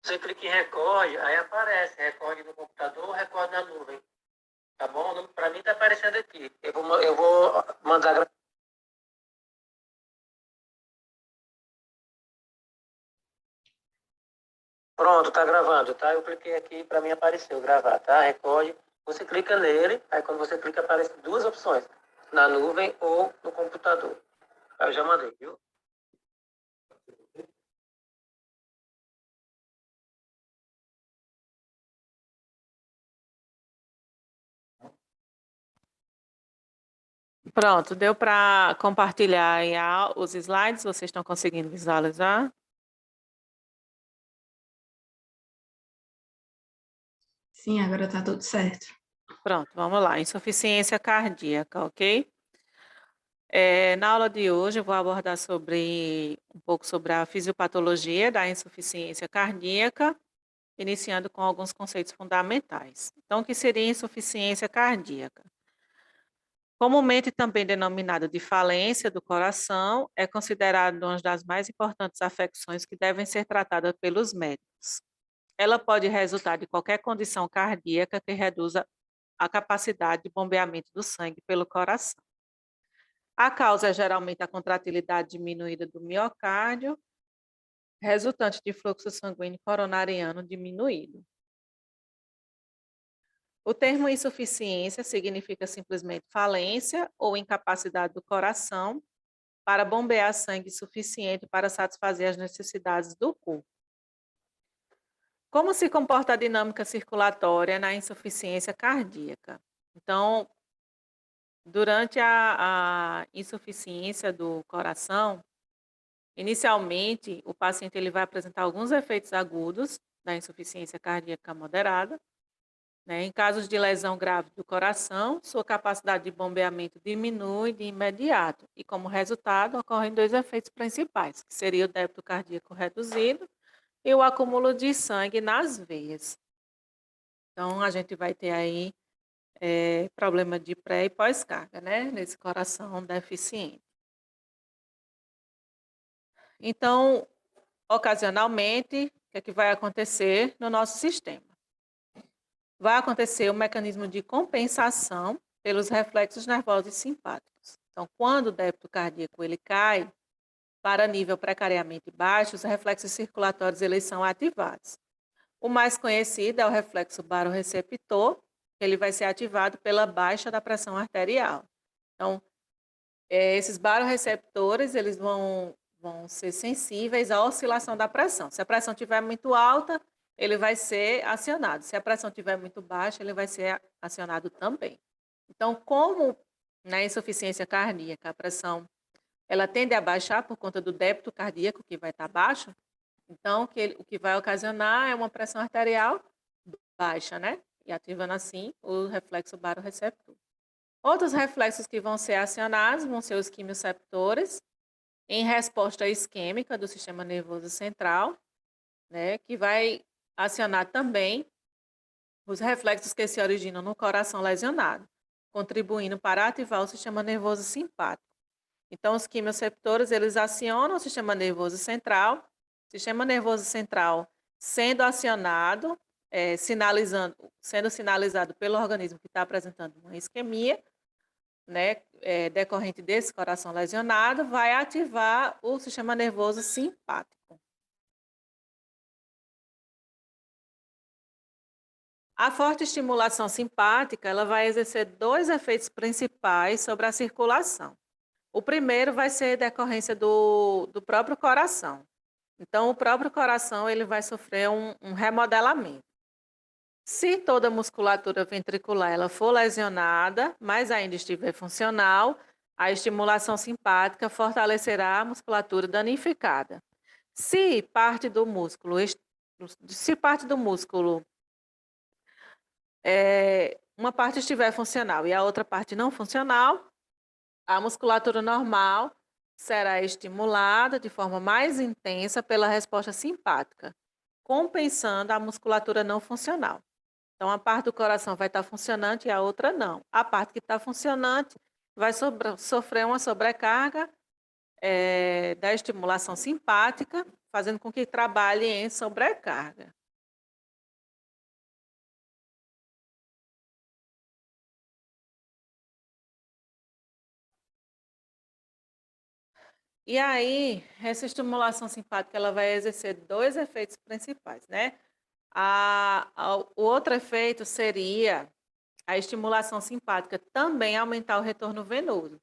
Você clica em recorde, aí aparece recorde no computador, recorde na nuvem. Tá bom? Para mim tá aparecendo aqui. Eu vou mandar. Pronto, tá gravando, tá? Eu cliquei aqui, para mim apareceu gravar, tá? Recorde. Você clica nele, aí quando você clica aparecem duas opções, na nuvem ou no computador. Aí eu já mandei, viu? Pronto, deu para compartilhar aí os slides? Vocês estão conseguindo visualizar? Sim, agora está tudo certo. Pronto, vamos lá. Insuficiência cardíaca, ok? Na aula de hoje eu vou abordar um pouco sobre a fisiopatologia da insuficiência cardíaca, iniciando com alguns conceitos fundamentais. Então, o que seria insuficiência cardíaca? Comumente também denominado de falência do coração, é considerado uma das mais importantes afecções que devem ser tratadas pelos médicos. Ela pode resultar de qualquer condição cardíaca que reduza a capacidade de bombeamento do sangue pelo coração. A causa é geralmente a contratilidade diminuída do miocárdio, resultante de fluxo sanguíneo coronariano diminuído. O termo insuficiência significa simplesmente falência ou incapacidade do coração para bombear sangue suficiente para satisfazer as necessidades do corpo. Como se comporta a dinâmica circulatória na insuficiência cardíaca? Então, durante a insuficiência do coração, inicialmente, o paciente ele vai apresentar alguns efeitos agudos da insuficiência cardíaca moderada. Em casos de lesão grave do coração, sua capacidade de bombeamento diminui de imediato e, como resultado, ocorrem dois efeitos principais, que seria o débito cardíaco reduzido e o acúmulo de sangue nas veias. Então, a gente vai ter aí problema de pré e pós-carga, nesse coração deficiente. Então, ocasionalmente, o que vai acontecer no nosso sistema? Vai acontecer um mecanismo de compensação pelos reflexos nervosos simpáticos. Então, quando o débito cardíaco ele cai para nível precariamente baixo, os reflexos circulatórios eles são ativados. O mais conhecido é o reflexo barorreceptor, que ele vai ser ativado pela baixa da pressão arterial. Então, esses barorreceptores eles vão ser sensíveis à oscilação da pressão. Se a pressão estiver muito alta, ele vai ser acionado. Se a pressão estiver muito baixa, ele vai ser acionado também. Então, como na insuficiência cardíaca a pressão ela tende a baixar por conta do débito cardíaco que vai estar baixo, então o que vai ocasionar é uma pressão arterial baixa, E ativando assim o reflexo barorreceptor. Outros reflexos que vão ser acionados vão ser os quimioceptores, em resposta isquêmica do sistema nervoso central, que vai acionar também os reflexos que se originam no coração lesionado, contribuindo para ativar o sistema nervoso simpático. Então, os quimioceptores, eles acionam o sistema nervoso central sendo acionado, sendo sinalizado pelo organismo que está apresentando uma isquemia, decorrente desse coração lesionado, vai ativar o sistema nervoso simpático. A forte estimulação simpática, ela vai exercer dois efeitos principais sobre a circulação. O primeiro vai ser decorrência do próprio coração. Então, o próprio coração ele vai sofrer um remodelamento. Se toda a musculatura ventricular ela for lesionada, mas ainda estiver funcional, a estimulação simpática fortalecerá a musculatura danificada. Se parte do músculo, uma parte estiver funcional e a outra parte não funcional, a musculatura normal será estimulada de forma mais intensa pela resposta simpática, compensando a musculatura não funcional. Então, a parte do coração vai estar funcionante e a outra não. A parte que está funcionante vai sofrer uma sobrecarga da estimulação simpática, fazendo com que trabalhe em sobrecarga. E aí, essa estimulação simpática ela vai exercer dois efeitos principais, né? O outro efeito seria a estimulação simpática também aumentar o retorno venoso.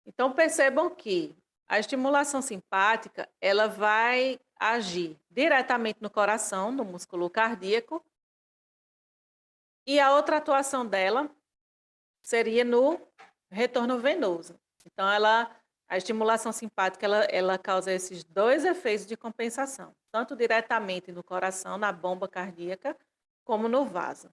Então, percebam que a estimulação simpática ela vai agir diretamente no coração, no músculo cardíaco, e a outra atuação dela seria no retorno venoso. Então, a estimulação simpática ela causa esses dois efeitos de compensação, tanto diretamente no coração, na bomba cardíaca, como no vaso.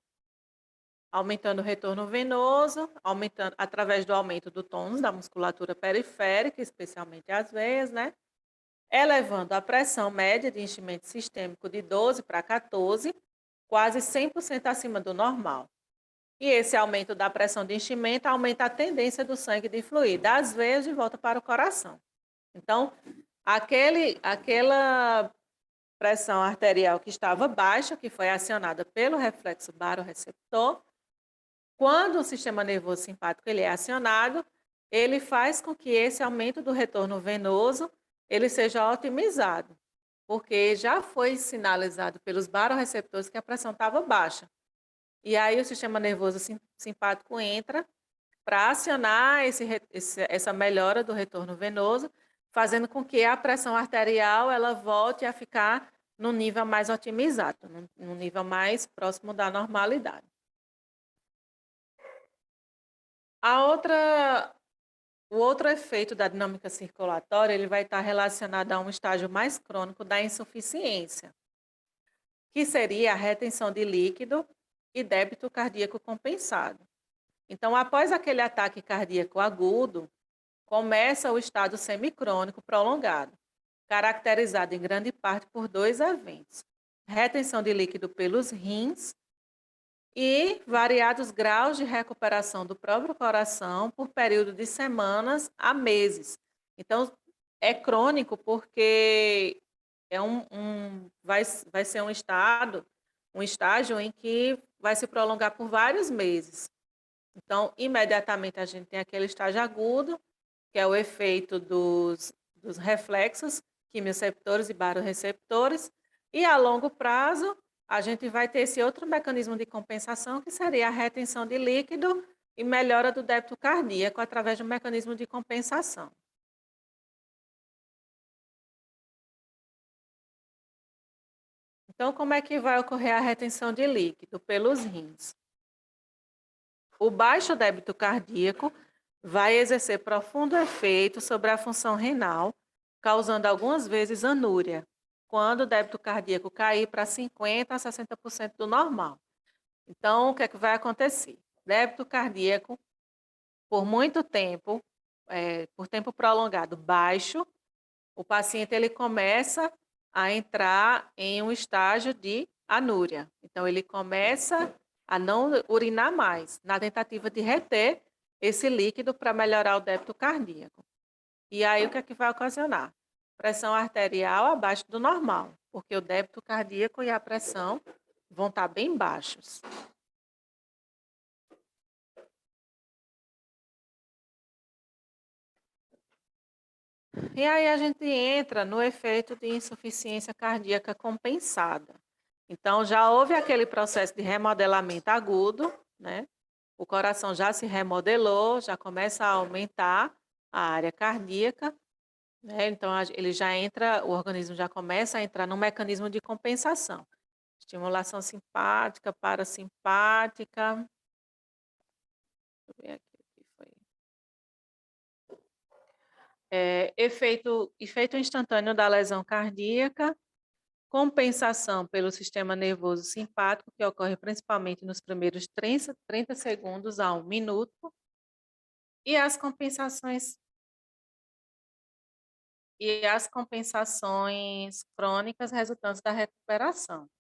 Aumentando o retorno venoso, aumentando através do aumento do tônus da musculatura periférica, especialmente as veias, né? Elevando a pressão média de enchimento sistêmico de 12 para 14, quase 100% acima do normal. E esse aumento da pressão de enchimento aumenta a tendência do sangue de fluir das veias de volta para o coração. Então, aquela pressão arterial que estava baixa, que foi acionada pelo reflexo baroreceptor, quando o sistema nervoso simpático ele é acionado, ele faz com que esse aumento do retorno venoso ele seja otimizado, porque já foi sinalizado pelos baroreceptores que a pressão estava baixa. E aí o sistema nervoso simpático entra para acionar essa melhora do retorno venoso, fazendo com que a pressão arterial ela volte a ficar no nível mais otimizado, no nível mais próximo da normalidade. O outro efeito da dinâmica circulatória ele vai estar relacionado a um estágio mais crônico da insuficiência, que seria a retenção de líquido e débito cardíaco compensado. Então, após aquele ataque cardíaco agudo, começa o estado semicrônico prolongado, caracterizado em grande parte por dois eventos: retenção de líquido pelos rins e variados graus de recuperação do próprio coração por período de semanas a meses. Então, é crônico porque vai ser um estágio em que vai se prolongar por vários meses. Então, imediatamente a gente tem aquele estágio agudo, que é o efeito dos reflexos quimioreceptores e baroreceptores, e a longo prazo a gente vai ter esse outro mecanismo de compensação, que seria a retenção de líquido e melhora do débito cardíaco através do mecanismo de compensação. Então, como é que vai ocorrer a retenção de líquido? Pelos rins. O baixo débito cardíaco vai exercer profundo efeito sobre a função renal, causando algumas vezes anúria, quando o débito cardíaco cair para 50% a 60% do normal. Então, o que é que vai acontecer? Débito cardíaco, por muito tempo, por tempo prolongado baixo, o paciente ele começa a entrar em um estágio de anúria. Então, ele começa a não urinar mais, na tentativa de reter esse líquido para melhorar o débito cardíaco. E aí, o que é que vai ocasionar? Pressão arterial abaixo do normal, porque o débito cardíaco e a pressão vão estar bem baixos. E aí a gente entra no efeito de insuficiência cardíaca compensada. Então, já houve aquele processo de remodelamento agudo, né? O coração já se remodelou, já começa a aumentar a área cardíaca, né? Então, ele já entra, o organismo já começa a entrar num mecanismo de compensação. Estimulação simpática, parasimpática. Deixa eu ver aqui o que foi. Efeito instantâneo da lesão cardíaca, compensação pelo sistema nervoso simpático, que ocorre principalmente nos primeiros 30 segundos a 1 minuto, e as compensações crônicas resultantes da recuperação.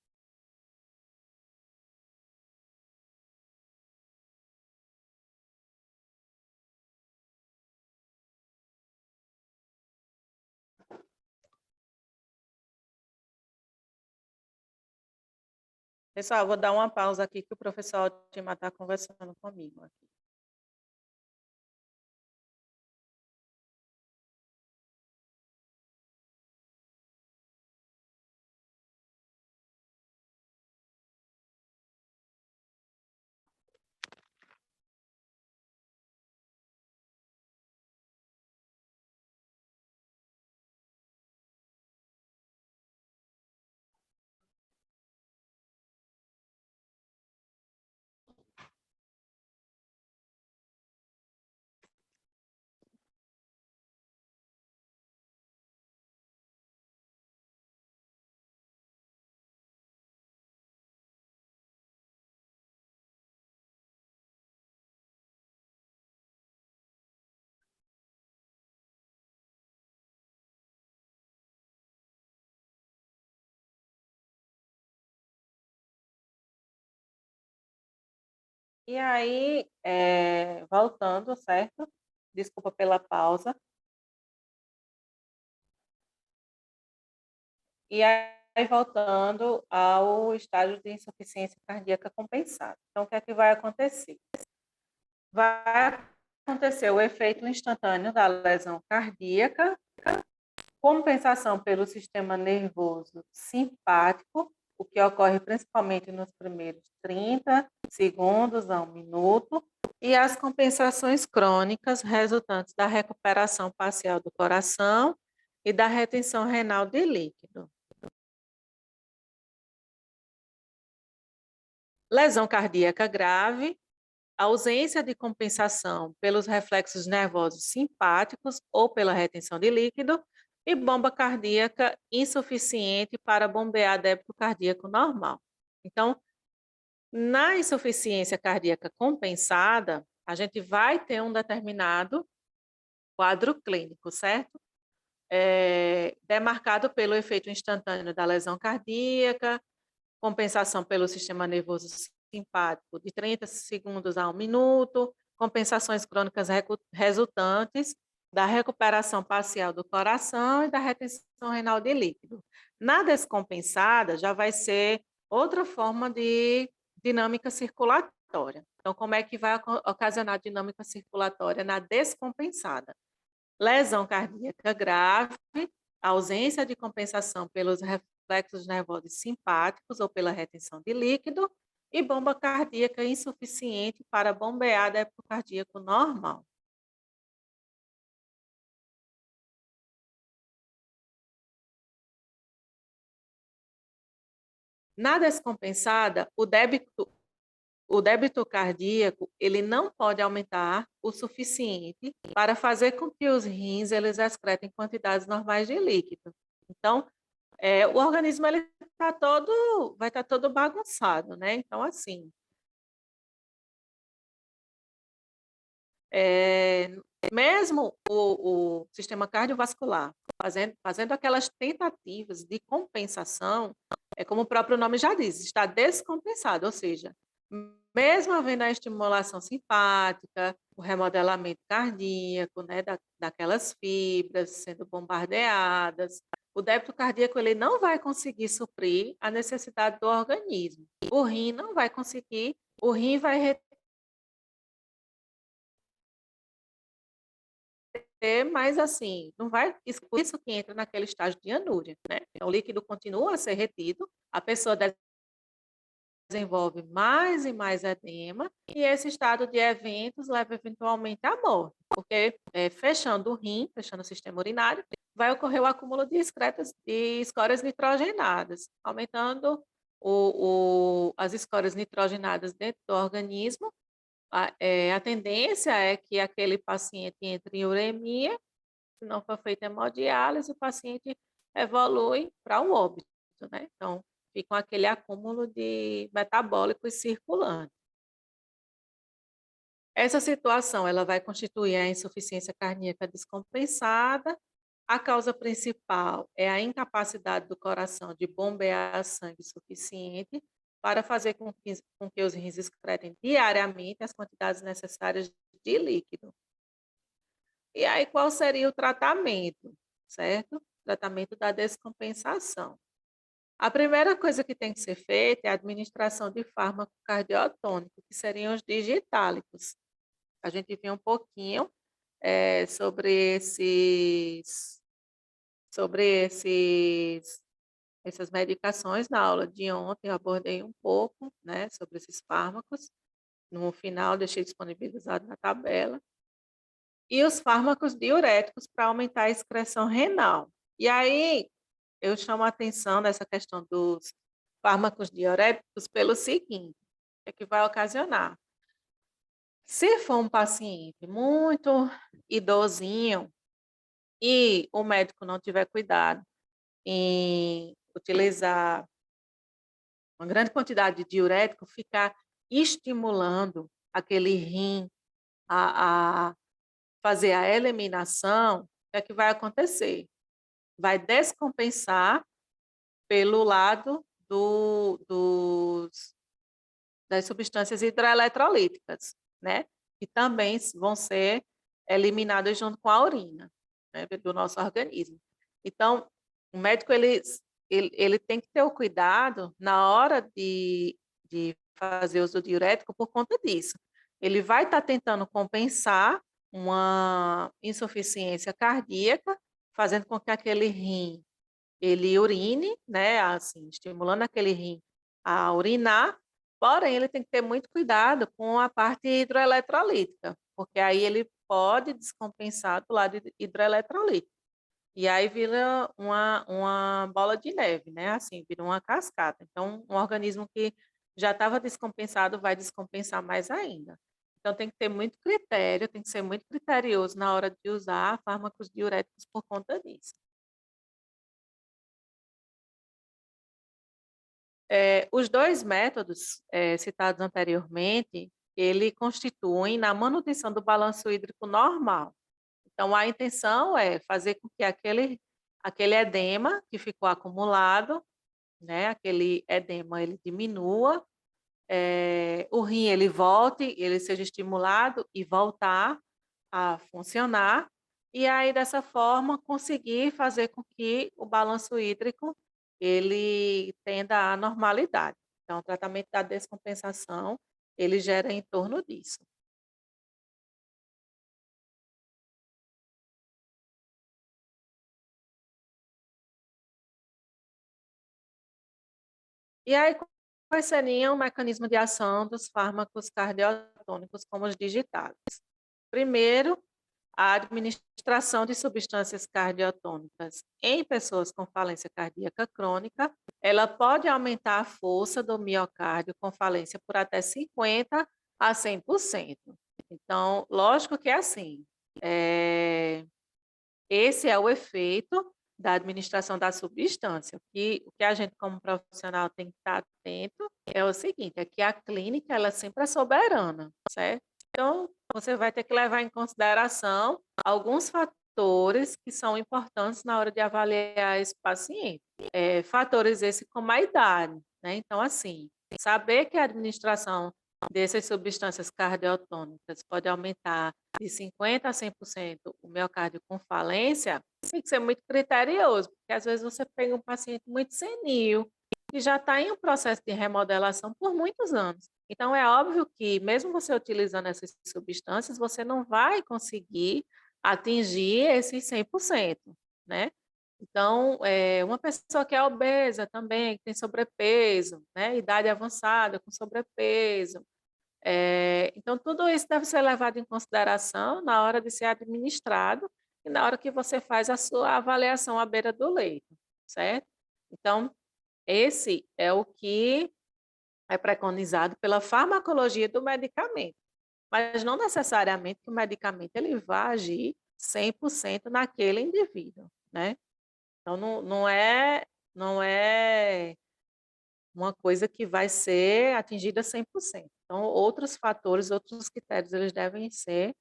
Pessoal, vou dar uma pausa aqui que o professor Altimar está conversando comigo aqui. E aí, voltando, certo? Desculpa pela pausa. E aí, voltando ao estágio de insuficiência cardíaca compensada. Então, o que é que vai acontecer? Vai acontecer o efeito instantâneo da lesão cardíaca, compensação pelo sistema nervoso simpático, o que ocorre principalmente nos primeiros 30 segundos a 1 minuto, e as compensações crônicas resultantes da recuperação parcial do coração e da retenção renal de líquido. Lesão cardíaca grave, ausência de compensação pelos reflexos nervosos simpáticos ou pela retenção de líquido e bomba cardíaca insuficiente para bombear débito cardíaco normal. Então, na insuficiência cardíaca compensada, a gente vai ter um determinado quadro clínico, certo? Demarcado pelo efeito instantâneo da lesão cardíaca, compensação pelo sistema nervoso simpático de 30 segundos a 1 minuto, compensações crônicas resultantes da recuperação parcial do coração e da retenção renal de líquido. Na descompensada, já vai ser outra forma de dinâmica circulatória. Então, como é que vai ocasionar dinâmica circulatória na descompensada? Lesão cardíaca grave, ausência de compensação pelos reflexos nervosos simpáticos ou pela retenção de líquido e bomba cardíaca insuficiente para bombear débito cardíaco normal. Na descompensada, o débito cardíaco ele não pode aumentar o suficiente para fazer com que os rins eles excretem quantidades normais de líquido. Então, o organismo ele vai estar todo bagunçado, né? Então, assim, mesmo o sistema cardiovascular fazendo aquelas tentativas de compensação, como o próprio nome já diz, está descompensado, ou seja, mesmo havendo a estimulação simpática, o remodelamento cardíaco, né, daquelas fibras sendo bombardeadas, o débito cardíaco ele não vai conseguir suprir a necessidade do organismo. O rim não vai conseguir, o rim vai mas assim, não vai, isso que entra naquele estágio de anúria, né? Então, o líquido continua a ser retido, a pessoa desenvolve mais e mais edema, e esse estado de eventos leva eventualmente à morte, porque fechando o rim, fechando o sistema urinário, vai ocorrer o acúmulo de escórias nitrogenadas, aumentando as escórias nitrogenadas dentro do organismo. A tendência é que aquele paciente entre em uremia, se não for feita hemodiálise, o paciente evolui para o óbito, né? Então, fica com aquele acúmulo de metabólicos circulante. Essa situação, ela vai constituir a insuficiência cardíaca descompensada. A causa principal é a incapacidade do coração de bombear sangue suficiente para fazer com que os rins excretem diariamente as quantidades necessárias de líquido. E aí, qual seria o tratamento, certo? Tratamento da descompensação. A primeira coisa que tem que ser feita é a administração de fármaco cardiotônico, que seriam os digitálicos. A gente viu um pouquinho essas medicações na aula de ontem, eu abordei um pouco, né, sobre esses fármacos. No final, deixei disponibilizado na tabela. E os fármacos diuréticos para aumentar a excreção renal. E aí, eu chamo a atenção nessa questão dos fármacos diuréticos pelo seguinte, que vai ocasionar. Se for um paciente muito idosinho e o médico não tiver cuidado em utilizar uma grande quantidade de diurético, ficar estimulando aquele rim a fazer a eliminação, o que vai acontecer? Vai descompensar pelo lado das substâncias hidroeletrolíticas, né? Que também vão ser eliminadas junto com a urina, né, do nosso organismo. Então, o médico ele tem que ter o cuidado na hora de fazer uso do diurético por conta disso. Ele vai estar tentando compensar uma insuficiência cardíaca, fazendo com que aquele rim ele urine, né, assim, estimulando aquele rim a urinar, porém ele tem que ter muito cuidado com a parte hidroeletrolítica, porque aí ele pode descompensar do lado hidroeletrolítico. E aí vira uma bola de neve, né? Assim, vira uma cascata. Então, um organismo que já estava descompensado vai descompensar mais ainda. Então, tem que ter muito critério, tem que ser muito criterioso na hora de usar fármacos diuréticos por conta disso. Os dois métodos citados anteriormente, ele constituem na manutenção do balanço hídrico normal. Então, a intenção é fazer com que aquele edema que ficou acumulado, né, aquele edema ele diminua, o rim ele volte, ele seja estimulado e voltar a funcionar, e aí dessa forma conseguir fazer com que o balanço hídrico ele tenda à normalidade. Então, o tratamento da descompensação, ele gera em torno disso. E aí, quais seriam o mecanismo de ação dos fármacos cardiotônicos como os digitados? Primeiro, a administração de substâncias cardiotônicas em pessoas com falência cardíaca crônica, ela pode aumentar a força do miocárdio com falência por até 50% a 100%. Então, lógico que é assim, esse é o efeito da administração da substância. O que a gente, como profissional, tem que estar atento é o seguinte, é que a clínica, ela sempre é soberana, certo? Então, você vai ter que levar em consideração alguns fatores que são importantes na hora de avaliar esse paciente. Fatores esses como a idade, né? Então, assim, saber que a administração dessas substâncias cardiotônicas pode aumentar de 50% a 100% o miocárdio com falência, tem que ser muito criterioso, porque às vezes você pega um paciente muito senil, que já está em um processo de remodelação por muitos anos. Então, é óbvio que, mesmo você utilizando essas substâncias, você não vai conseguir atingir esses 100%, né? Então, uma pessoa que é obesa também, que tem sobrepeso, né? Idade avançada com sobrepeso, então, tudo isso deve ser levado em consideração na hora de ser administrado e na hora que você faz a sua avaliação à beira do leito, certo? Então, esse é o que é preconizado pela farmacologia do medicamento, mas não necessariamente que o medicamento ele vá agir 100% naquele indivíduo, né? Então, não é uma coisa que vai ser atingida 100%. Então, outros fatores, outros critérios, eles devem ser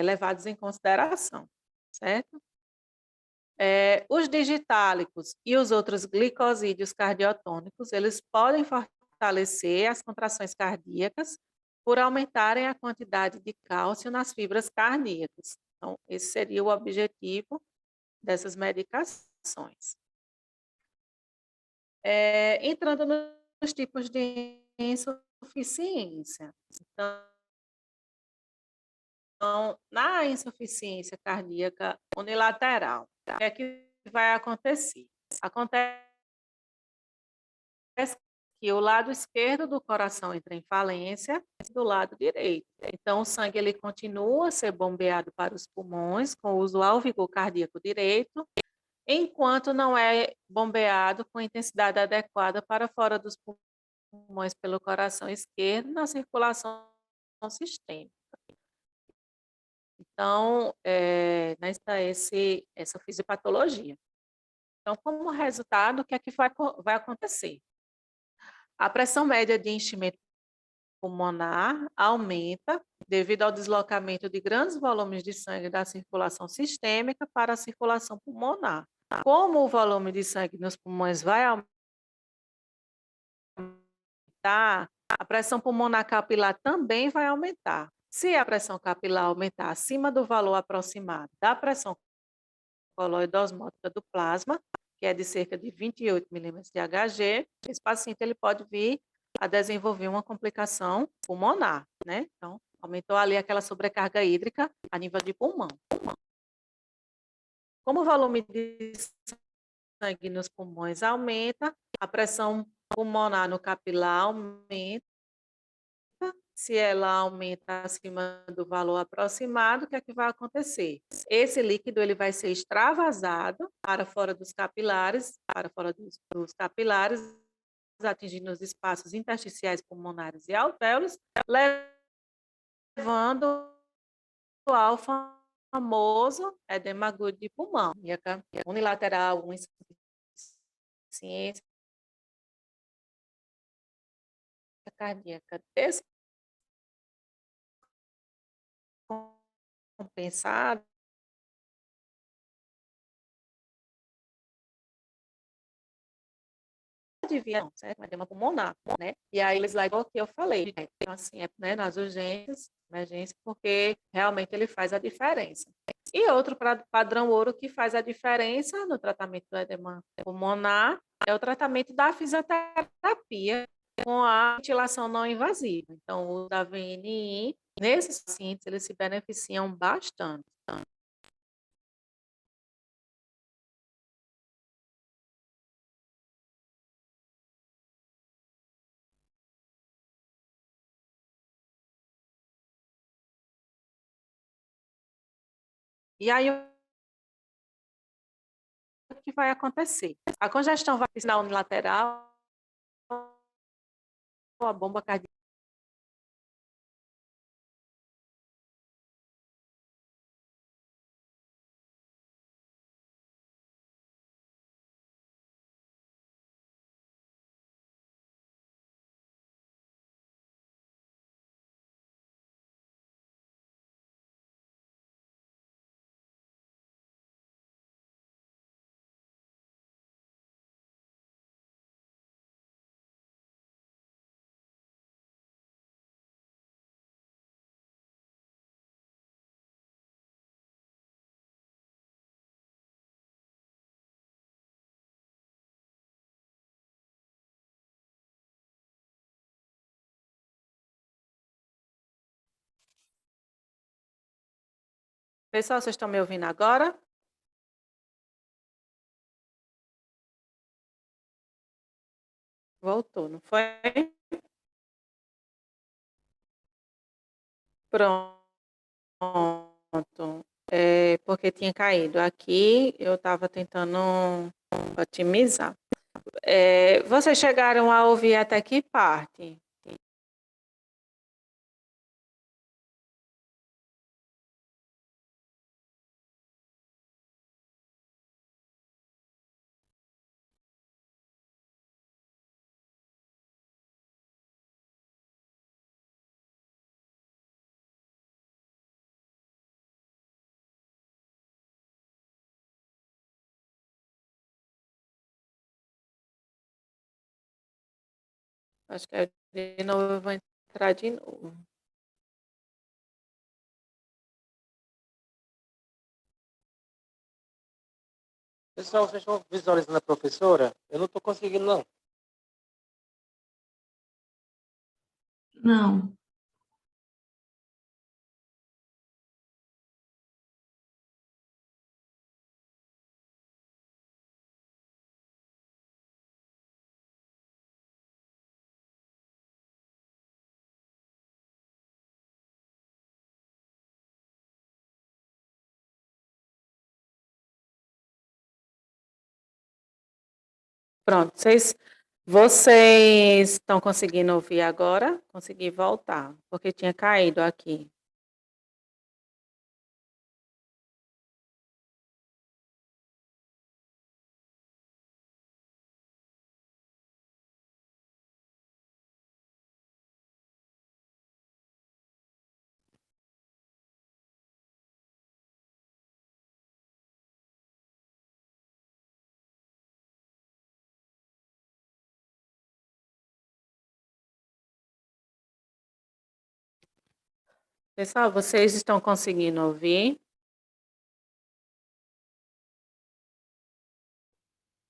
levados em consideração, certo? Os digitálicos e os outros glicosídeos cardiotônicos, eles podem fortalecer as contrações cardíacas por aumentarem a quantidade de cálcio nas fibras cardíacas. Então, esse seria o objetivo dessas medicações. Entrando nos tipos de insuficiência. Então, na insuficiência cardíaca unilateral, o que é que vai acontecer? Acontece que o lado esquerdo do coração entra em falência do lado direito. Então, o sangue ele continua a ser bombeado para os pulmões com o usual vigor cardíaco direito, enquanto não é bombeado com intensidade adequada para fora dos pulmões pelo coração esquerdo na circulação sistêmica. Então, nesta essa fisiopatologia. Então, como resultado, o que é que vai acontecer? A pressão média de enchimento pulmonar aumenta devido ao deslocamento de grandes volumes de sangue da circulação sistêmica para a circulação pulmonar. Como o volume de sangue nos pulmões vai aumentar, a pressão pulmonar capilar também vai aumentar. Se a pressão capilar aumentar acima do valor aproximado da pressão coloidosmótica do plasma, que é de cerca de 28 milímetros de Hg, esse paciente ele pode vir a desenvolver uma complicação pulmonar, né? Então, aumentou ali aquela sobrecarga hídrica a nível de pulmão. Como o volume de sangue nos pulmões aumenta, a pressão pulmonar no capilar aumenta. Se ela aumenta acima do valor aproximado, o que é que vai acontecer? Esse líquido ele vai ser extravasado para fora dos capilares, capilares, atingindo os espaços intersticiais pulmonares e alvéolos, levando ao famoso edema agudo de pulmão, unilateral, uma insuficiência cardíaca descompensada, não, certo? Edema pulmonar, né? E aí eles lá, igual que eu falei, né? Então, assim, né, nas urgências, emergência, porque realmente ele faz a diferença. E outro padrão ouro que faz a diferença no tratamento do edema pulmonar é o tratamento da fisioterapia com a ventilação não invasiva. Então, o uso da VNI, nesses pacientes, eles se beneficiam bastante. E aí, o que vai acontecer? A congestão vaginal unilateral, a bomba cardíaca, pessoal, vocês estão me ouvindo agora? Voltou, não foi? Pronto. É porque tinha caído. Aqui eu estava tentando otimizar. Vocês chegaram a ouvir até que parte? Acho que de novo eu vou entrar de novo. Pessoal, vocês estão visualizando a professora? Eu não estou conseguindo, não. Não. Pronto, vocês estão conseguindo ouvir agora? Consegui voltar, porque tinha caído aqui. Pessoal, vocês estão conseguindo ouvir?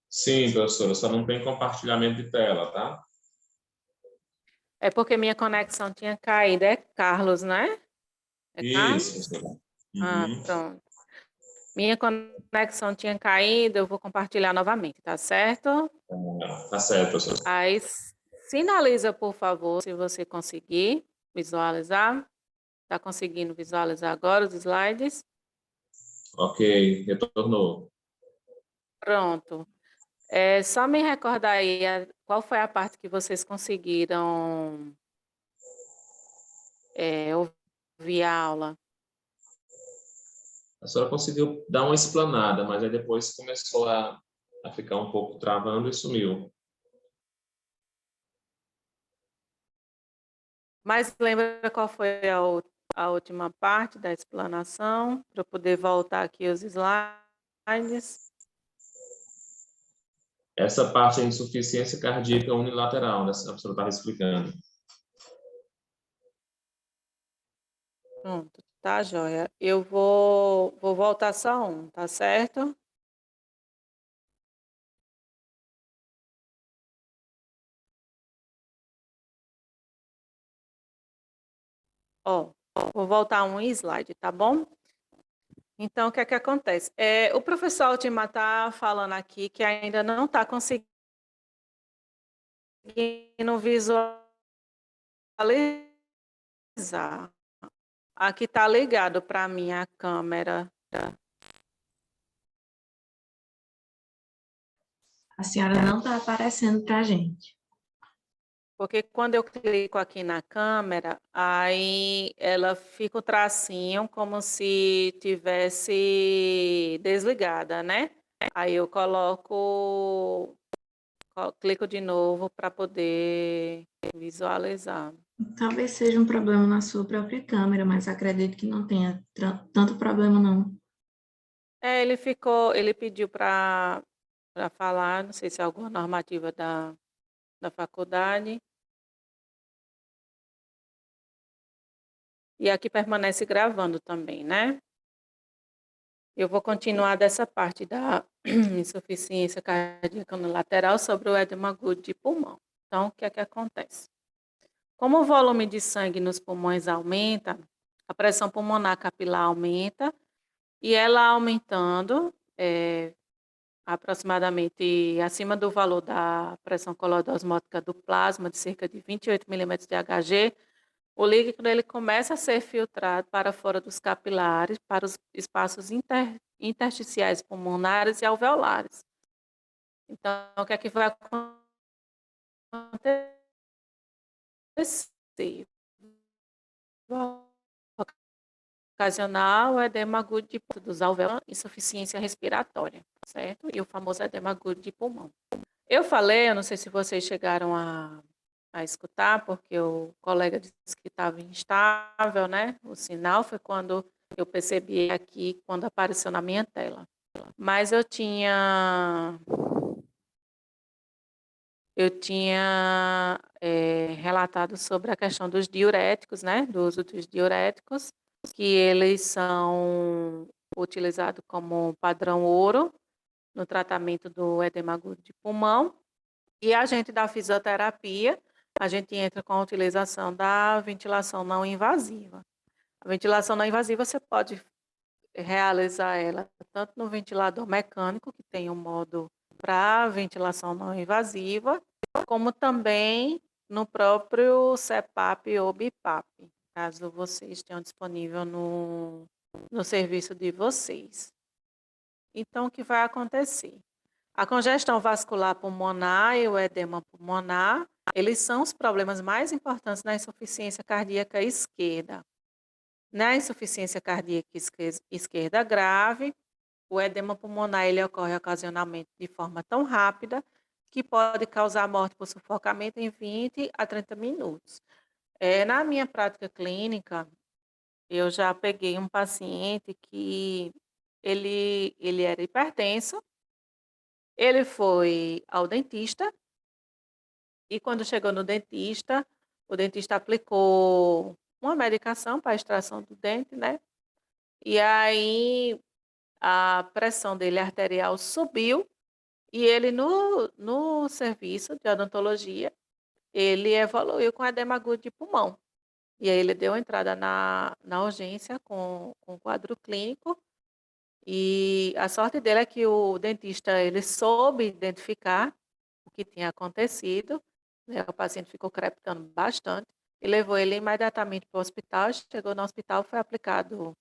Sim, professora, só não tem compartilhamento de tela, tá? É porque minha conexão tinha caído. É Carlos, né? É Isso, Carlos? professora. Ah, Uhum. pronto. Minha conexão tinha caído, eu vou compartilhar novamente, tá certo? Tá certo, professora. Aí sinaliza, por favor, se você conseguir visualizar. Está conseguindo visualizar agora os slides? Ok, retornou. Pronto. É só me recordar aí qual foi a parte que vocês conseguiram ouvir a aula. A senhora conseguiu dar uma explanada, mas aí depois começou a ficar um pouco travando e sumiu. Mas lembra qual foi a última parte da explanação? Para eu poder voltar aqui os slides. Essa parte é insuficiência cardíaca unilateral, né? A senhora estava explicando. Pronto, tá, joia. Eu vou voltar só um, tá certo? Ó, vou voltar um slide, tá bom? Então, o que é que acontece? O professor Altimar está falando aqui que ainda não está conseguindo visualizar. Aqui está ligado para mim a câmera. A senhora não está aparecendo para a gente. Porque quando eu clico aqui na câmera, aí ela fica o tracinho como se tivesse desligada, né? Aí eu clico de novo para poder visualizar. Talvez seja um problema na sua própria câmera, mas acredito que não tenha tanto problema, não. Ele pediu para falar, não sei se é alguma normativa da faculdade. E aqui permanece gravando também, né? Eu vou continuar dessa parte da insuficiência cardíaca unilateral sobre o edema agudo de pulmão. Então, o que é que acontece? Como o volume de sangue nos pulmões aumenta, a pressão pulmonar capilar aumenta, e ela aumentando aproximadamente acima do valor da pressão colodosmótica do plasma, de cerca de 28 milímetros de Hg, o líquido ele começa a ser filtrado para fora dos capilares, para os espaços intersticiais pulmonares e alveolares. Então, o que é que vai acontecer? Ocasional, edema agudo dos alvéolos, insuficiência respiratória, certo? E o famoso edema agudo de pulmão. Eu falei, eu não sei se vocês chegaram a escutar, porque o colega disse que estava instável, né? O sinal foi quando eu percebi aqui, quando apareceu na minha tela. Mas eu tinha relatado sobre a questão dos diuréticos, né? Do uso dos diuréticos, que eles são utilizados como padrão ouro no tratamento do edema agudo de pulmão. E a gente da fisioterapia, a gente entra com a utilização da ventilação não invasiva. A ventilação não invasiva você pode realizar ela tanto no ventilador mecânico, que tem um modo para ventilação não invasiva, como também no próprio CPAP ou BIPAP, caso vocês tenham disponível no serviço de vocês. Então, o que vai acontecer? A congestão vascular pulmonar e o edema pulmonar, eles são os problemas mais importantes na insuficiência cardíaca esquerda. Na insuficiência cardíaca esquerda grave, o edema pulmonar ele ocorre ocasionalmente de forma tão rápida que pode causar morte por sufocamento em 20 a 30 minutos. Na minha prática clínica, eu já peguei um paciente que ele era hipertenso, ele foi ao dentista e quando chegou no dentista, o dentista aplicou uma medicação para a extração do dente, né? E aí a pressão dele arterial subiu e ele no serviço de odontologia, ele evoluiu com edema agudo de pulmão. E aí ele deu entrada na urgência com quadro clínico. E a sorte dele é que o dentista ele soube identificar o que tinha acontecido, né? O paciente ficou crepitando bastante e levou ele imediatamente para o hospital. Chegou no hospital, foi aplicado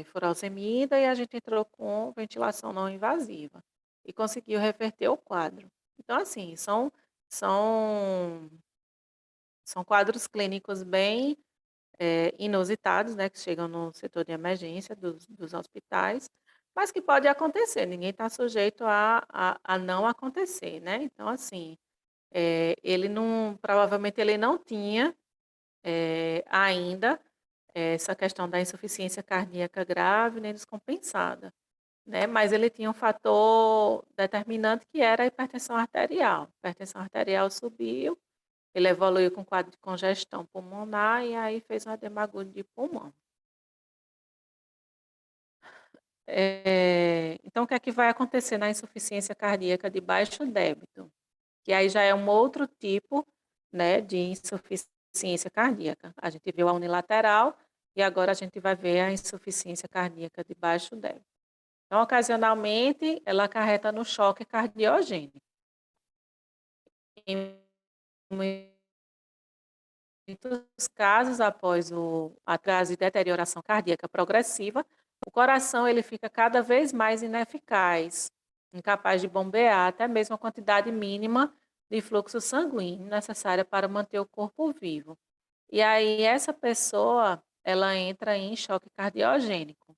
furosemida e a gente entrou com ventilação não invasiva e conseguiu reverter o quadro. Então, assim, são, são quadros clínicos bem inusitados, né, que chegam no setor de emergência dos hospitais, mas que pode acontecer, ninguém está sujeito a não acontecer, né? Então, assim, ele não, provavelmente ele não tinha ainda essa questão da insuficiência cardíaca grave nem descompensada, né? Mas ele tinha um fator determinante que era a hipertensão arterial. A hipertensão arterial subiu, ele evoluiu com quadro de congestão pulmonar e aí fez um edema agudo de pulmão. Então, o que é que vai acontecer na insuficiência cardíaca de baixo débito? Que aí já é um outro tipo, né, de insuficiência cardíaca. A gente viu a unilateral e agora a gente vai ver a insuficiência cardíaca de baixo débito. Então, ocasionalmente, ela acarreta no choque cardiogênico. Em muitos casos, após a crise de deterioração cardíaca progressiva, o coração ele fica cada vez mais ineficaz, incapaz de bombear até mesmo a quantidade mínima de fluxo sanguíneo necessária para manter o corpo vivo. E aí essa pessoa, ela entra em choque cardiogênico.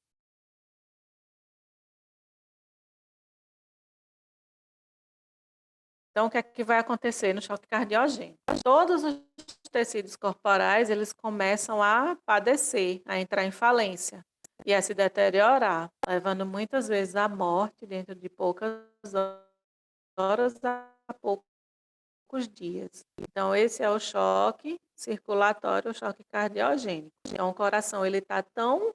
Então, o que é que vai acontecer no choque cardiogênico? Todos os tecidos corporais, eles começam a padecer, a entrar em falência e a se deteriorar, levando muitas vezes à morte dentro de poucas horas a poucos dias. Então, esse é o choque circulatório, o choque cardiogênico. Então, o coração, ele tá tão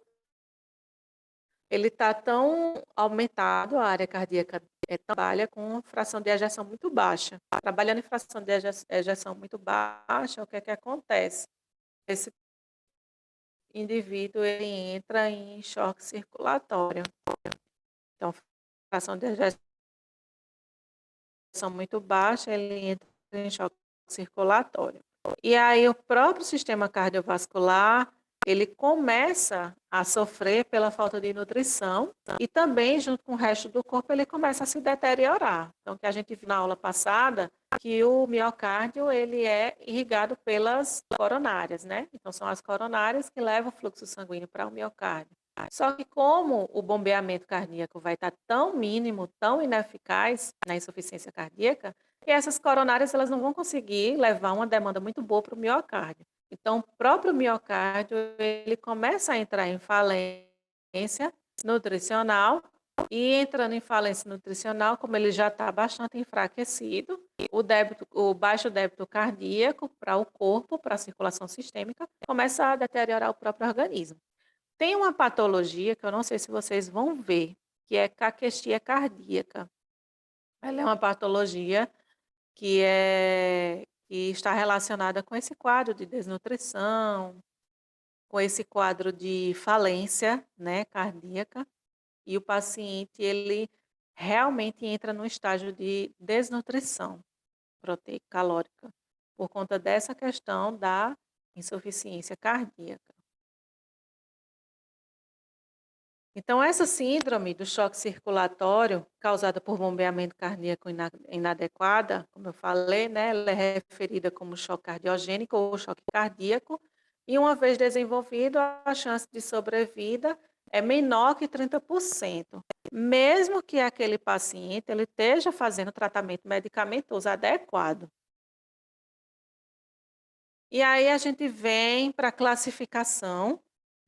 aumentado, a área cardíaca trabalha com fração de ejeção muito baixa. Trabalhando em fração de ejeção muito baixa, o que é que acontece? Esse indivíduo ele entra em choque circulatório. Então, fração de ejeção muito baixa, ele entra em choque circulatório. E aí o próprio sistema cardiovascular, ele começa a sofrer pela falta de nutrição e também, junto com o resto do corpo, ele começa a se deteriorar. Então, que a gente viu na aula passada, que o miocárdio, ele é irrigado pelas coronárias, né? Então, são as coronárias que levam o fluxo sanguíneo para o miocárdio. Só que como o bombeamento cardíaco vai estar tão mínimo, tão ineficaz na insuficiência cardíaca, que essas coronárias elas não vão conseguir levar uma demanda muito boa para o miocárdio. Então, o próprio miocárdio ele começa a entrar em falência nutricional e entrando em falência nutricional, como ele já está bastante enfraquecido, o baixo débito cardíaco para o corpo, para a circulação sistêmica, começa a deteriorar o próprio organismo. Tem uma patologia que eu não sei se vocês vão ver, que é caquexia cardíaca. Ela é uma patologia que está relacionada com esse quadro de desnutrição, com esse quadro de falência, né, cardíaca, e o paciente ele realmente entra no estágio de desnutrição proteica calórica por conta dessa questão da insuficiência cardíaca. Então, essa síndrome do choque circulatório, causada por bombeamento cardíaco inadequada, como eu falei, né, ela é referida como choque cardiogênico ou choque cardíaco, e uma vez desenvolvido, a chance de sobrevida é menor que 30%, mesmo que aquele paciente ele esteja fazendo tratamento medicamentoso adequado. E aí a gente vem para a classificação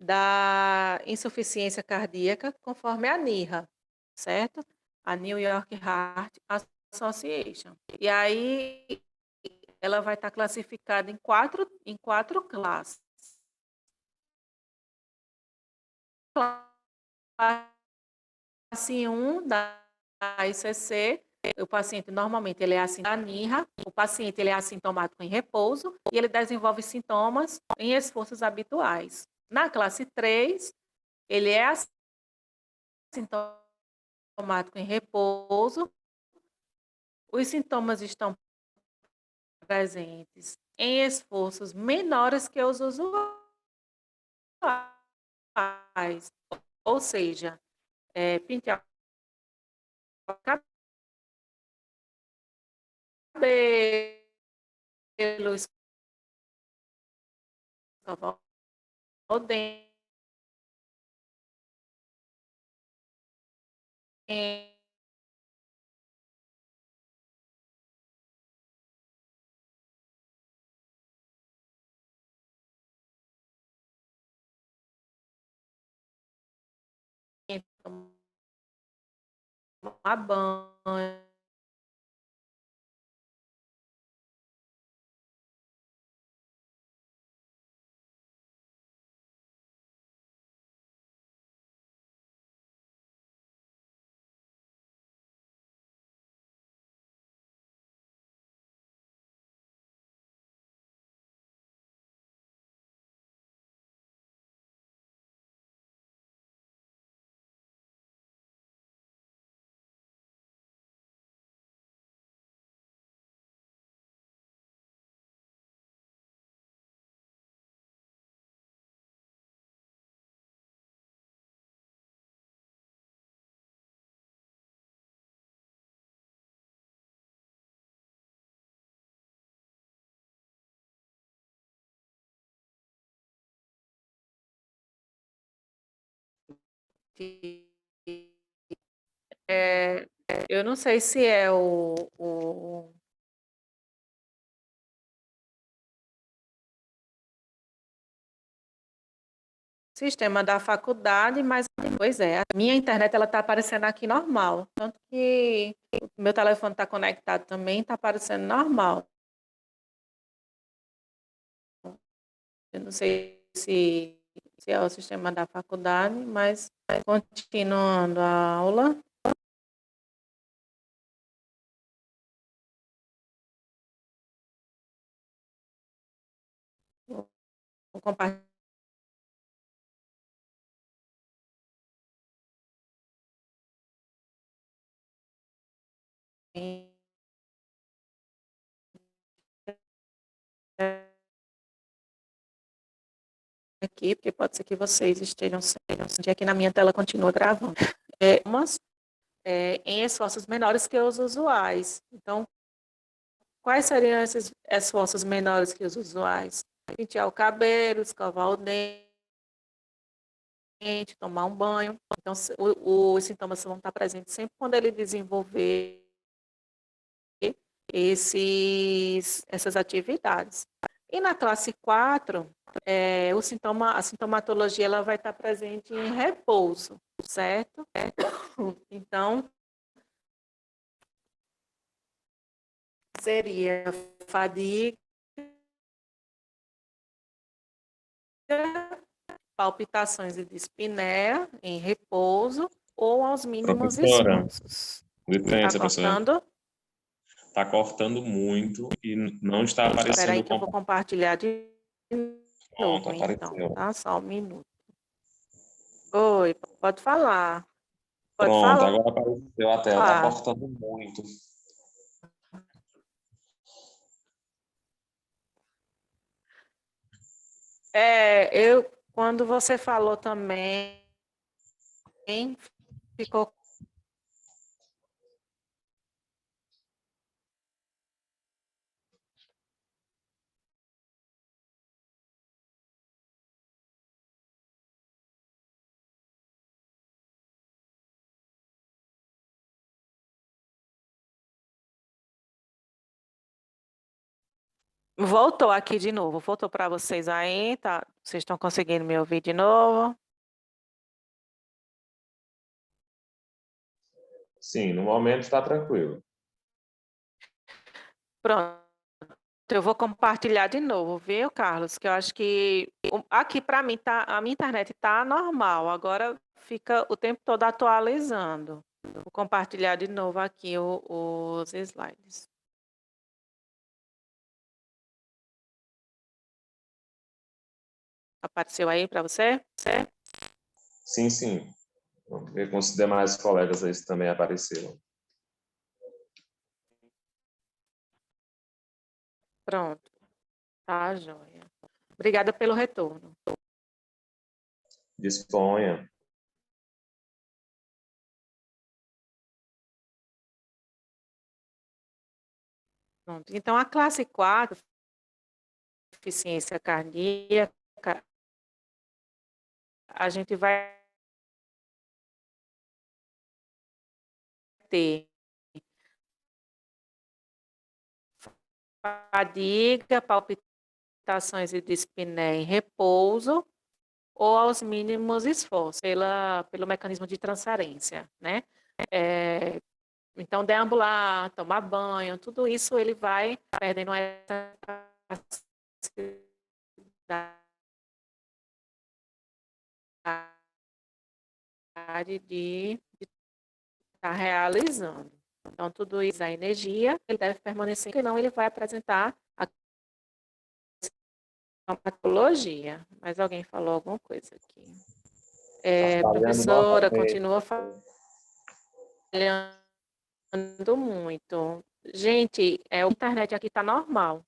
da insuficiência cardíaca conforme a NYHA, certo? A New York Heart Association. E aí ela vai estar classificada em quatro classes. classe 1 da ICC, o paciente normalmente ele é NIRA, o paciente ele é assintomático em repouso e ele desenvolve sintomas em esforços habituais. Na classe 3, ele é assintomático em repouso, os sintomas estão presentes em esforços menores que os usuais, ou seja, pentear o cabelo, escovar o dente, tomar banho. Eu não sei se é o sistema da faculdade, mas pois é, a minha internet ela está aparecendo aqui normal, tanto que o meu telefone está conectado também, está aparecendo normal. Eu não sei se é o sistema da faculdade, mas continuando a aula. Vou compartilhar aqui, porque pode ser que vocês estejam sem, aqui na minha tela continua gravando. Em esforços menores que os usuais. Então, quais seriam esses esforços menores que os usuais? Pentear o cabelo, escovar o dente, tomar um banho. Então, os sintomas vão estar presentes sempre quando ele desenvolver essas atividades. E na classe 4, a sintomatologia ela vai estar presente em repouso, certo? Então, seria fadiga, palpitações e dispneia em repouso ou aos mínimos Professora, esforços. licença, Está professora. cortando? Está cortando muito e não está Espera aparecendo aí o que eu vou computador. compartilhar de Pronto, novo, então, apareceu. tá? Só um minuto. Oi, pode falar. Pode Pronto, falar. agora apareceu a tela. Está cortando muito. Quando você falou também, ficou. Voltou aqui de novo. Voltou para vocês aí, tá? Vocês estão conseguindo me ouvir de novo? Sim, no momento está tranquilo. Pronto. Eu vou compartilhar de novo, viu, Carlos? Que eu acho que aqui para mim tá, a minha internet tá normal. Agora fica o tempo todo atualizando. Vou compartilhar de novo aqui os slides. Apareceu aí para você? Sim, sim. Vamos ver com os demais colegas aí se também apareceram. Pronto. Tá, joia. Obrigada pelo retorno. Disponha. Pronto. Então, a classe 4, deficiência cardíaca, a gente vai ter fadiga, palpitações e dispneia em repouso ou aos mínimos esforços, pelo mecanismo de transferência, né? Então, deambular, tomar banho, tudo isso ele vai perdendo essa capacidade de estar realizando. Então, tudo isso, a energia, ele deve permanecer, senão ele vai apresentar a patologia. Mas alguém falou alguma coisa aqui. Tá falhando Professora, novamente. continua falhando muito. Gente, a internet aqui está normal.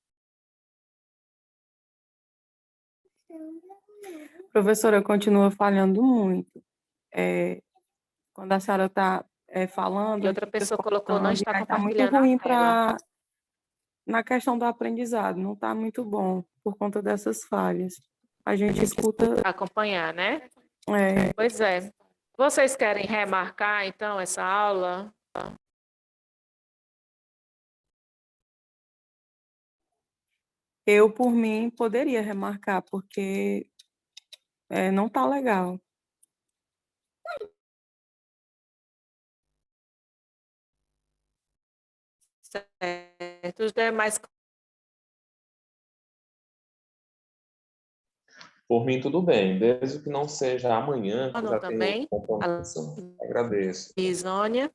Professora, continua falhando muito. Quando a senhora está falando, E aí outra fica pessoa colocou, não cortando, e está aí está muito compartilhando a ruim tela. na questão do aprendizado, não está muito bom por conta dessas falhas. A gente escuta. Acompanhar, né? É, Pois é. Vocês querem remarcar, então, essa aula? eu, por mim, poderia remarcar, porque não está legal. Certo. Os demais Por mim, tudo bem, desde que não seja amanhã, que eu concordam já tenho outro também? compromisso. Agradeço. Isônia?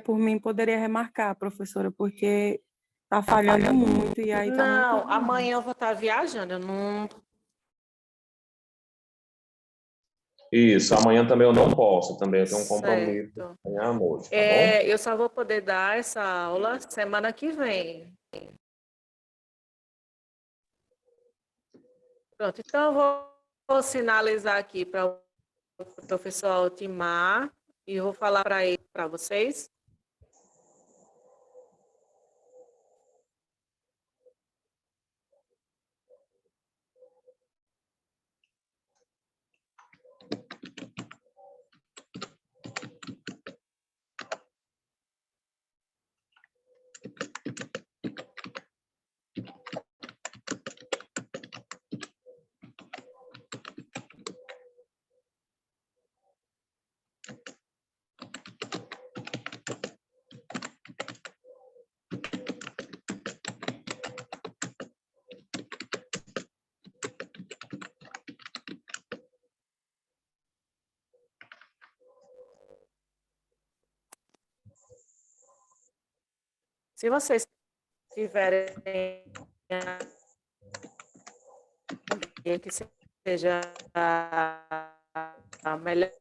Por mim, poderia remarcar, professora, porque está falhando muito e aí está muito Não, ruim. amanhã eu vou estar viajando. Eu não. Isso, amanhã também eu não posso, também eu tenho um compromisso Certo. amanhã à noite, tá bom? Eu só vou poder dar essa aula semana que vem. Pronto, então eu vou sinalizar aqui para o professor Altimar e vou falar para ele, para vocês. Se vocês tiverem alguém que seja a melhor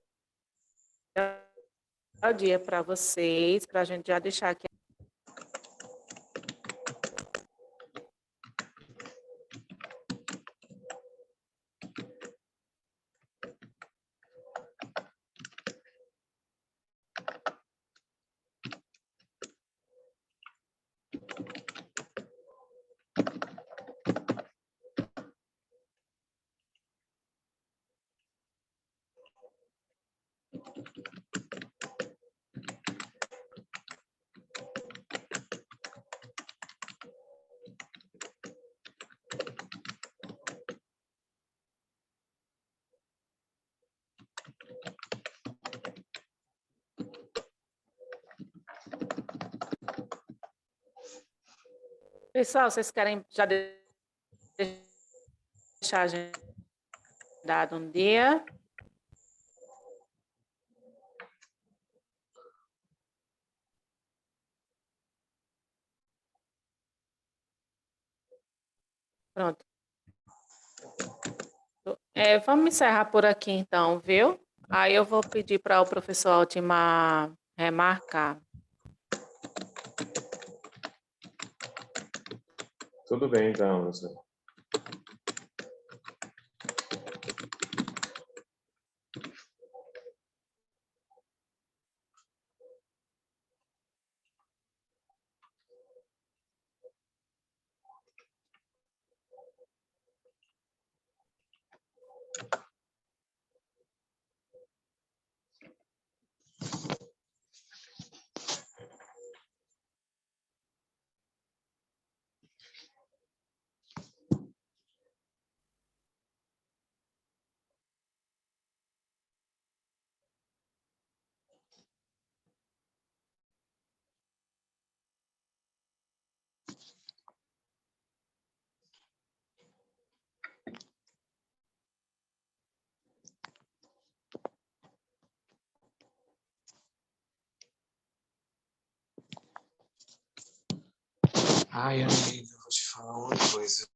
dia para vocês, para a gente já deixar aqui. Pessoal, vocês querem já deixar agendado um dia? Pronto. Vamos encerrar por aqui, então, viu? Aí eu vou pedir para o professor Altimar remarcar. Tudo bem, então, professor. Ai, amiga, vou te falar uma coisa.